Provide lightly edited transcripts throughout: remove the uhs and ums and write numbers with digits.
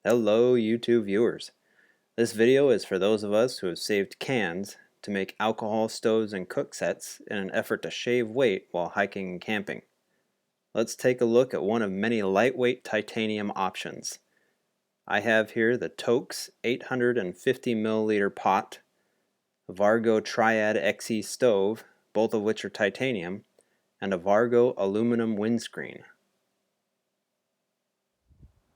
Hello YouTube viewers. This video is for those of us who have saved cans to make alcohol stoves and cook sets in an effort to shave weight while hiking and camping. Let's take a look at one of many lightweight titanium options. I have here the Toaks 850 milliliter pot, Vargo Triad XE stove, both of which are titanium, and a Vargo aluminum windscreen.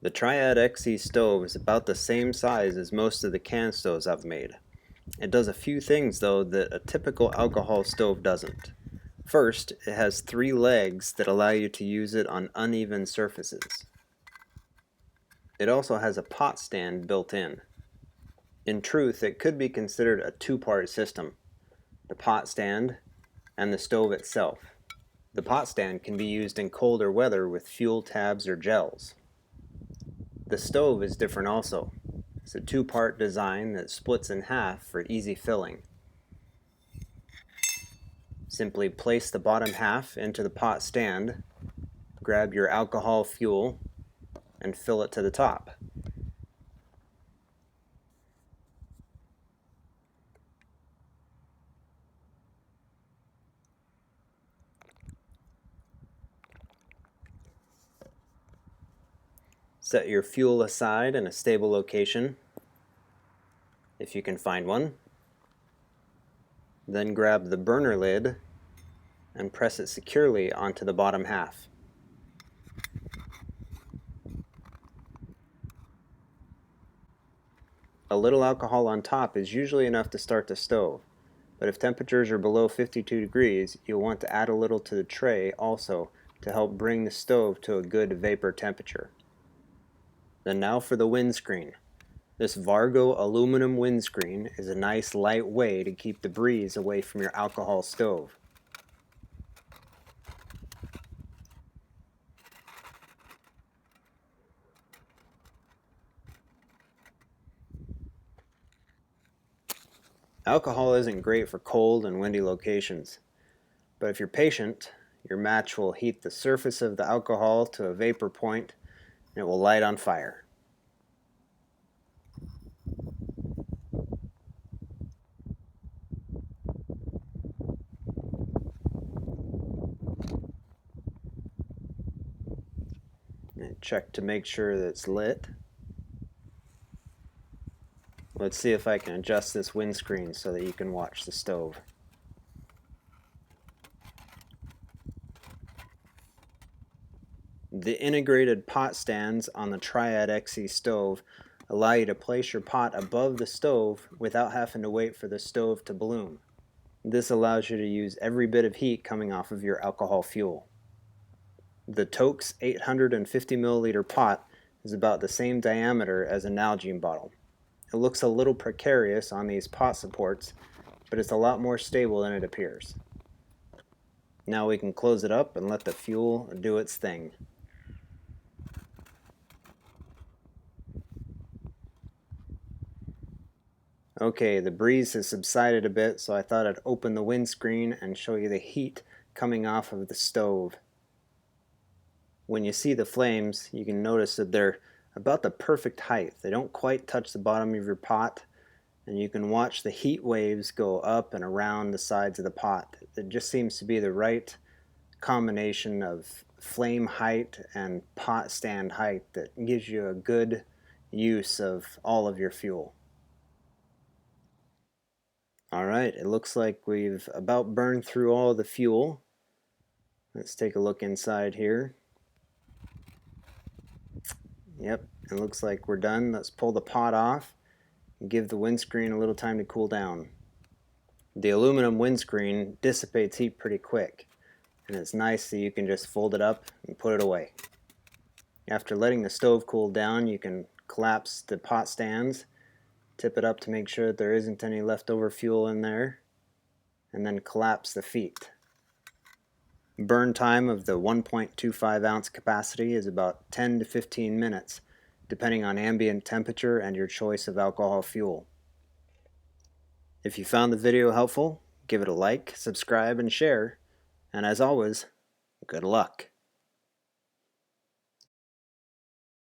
The Triad XE stove is about the same size as most of the can stoves I've made. It does a few things though that a typical alcohol stove doesn't. First, it has 3 legs that allow you to use it on uneven surfaces. It also has a pot stand built in. In truth, it could be considered a two-part system: the pot stand and the stove itself. The pot stand can be used in colder weather with fuel tabs or gels. The stove is different also. It's a two-part design that splits in half for easy filling. Simply place the bottom half into the pot stand, grab your alcohol fuel, and fill it to the top. Set your fuel aside in a stable location, if you can find one. Then grab the burner lid and press it securely onto the bottom half. A little alcohol on top is usually enough to start the stove, but if temperatures are below 52 degrees, you'll want to add a little to the tray also to help bring the stove to a good vapor temperature. Then now for the windscreen. This Vargo aluminum windscreen is a nice light way to keep the breeze away from your alcohol stove. Alcohol isn't great for cold and windy locations, but if you're patient, your match will heat the surface of the alcohol to a vapor point and it will light on fire. And check to make sure that it's lit. Let's see if I can adjust this windscreen so that you can watch the stove. The integrated pot stands on the Triad XE stove allow you to place your pot above the stove without having to wait for the stove to bloom. This allows you to use every bit of heat coming off of your alcohol fuel. The Toaks 850 milliliter pot is about the same diameter as a Nalgene bottle. It looks a little precarious on these pot supports, but it's a lot more stable than it appears. Now we can close it up and let the fuel do its thing. Okay, the breeze has subsided a bit, so I thought I'd open the windscreen and show you the heat coming off of the stove. When you see the flames, you can notice that they're about the perfect height. They don't quite touch the bottom of your pot, and you can watch the heat waves go up and around the sides of the pot. It just seems to be the right combination of flame height and pot stand height that gives you a good use of all of your fuel. Alright, it looks like we've about burned through all of the fuel. Let's take a look inside here. Yep, it looks like we're done. Let's pull the pot off and give the windscreen a little time to cool down. The aluminum windscreen dissipates heat pretty quick, and it's nice that you can just fold it up and put it away. After letting the stove cool down, you can collapse the pot stands, tip it up to make sure that there isn't any leftover fuel in there, and then collapse the feet. Burn time of the 1.25 ounce capacity is about 10 to 15 minutes, depending on ambient temperature and your choice of alcohol fuel. If you found the video helpful, give it a like, subscribe, and share, and as always, good luck.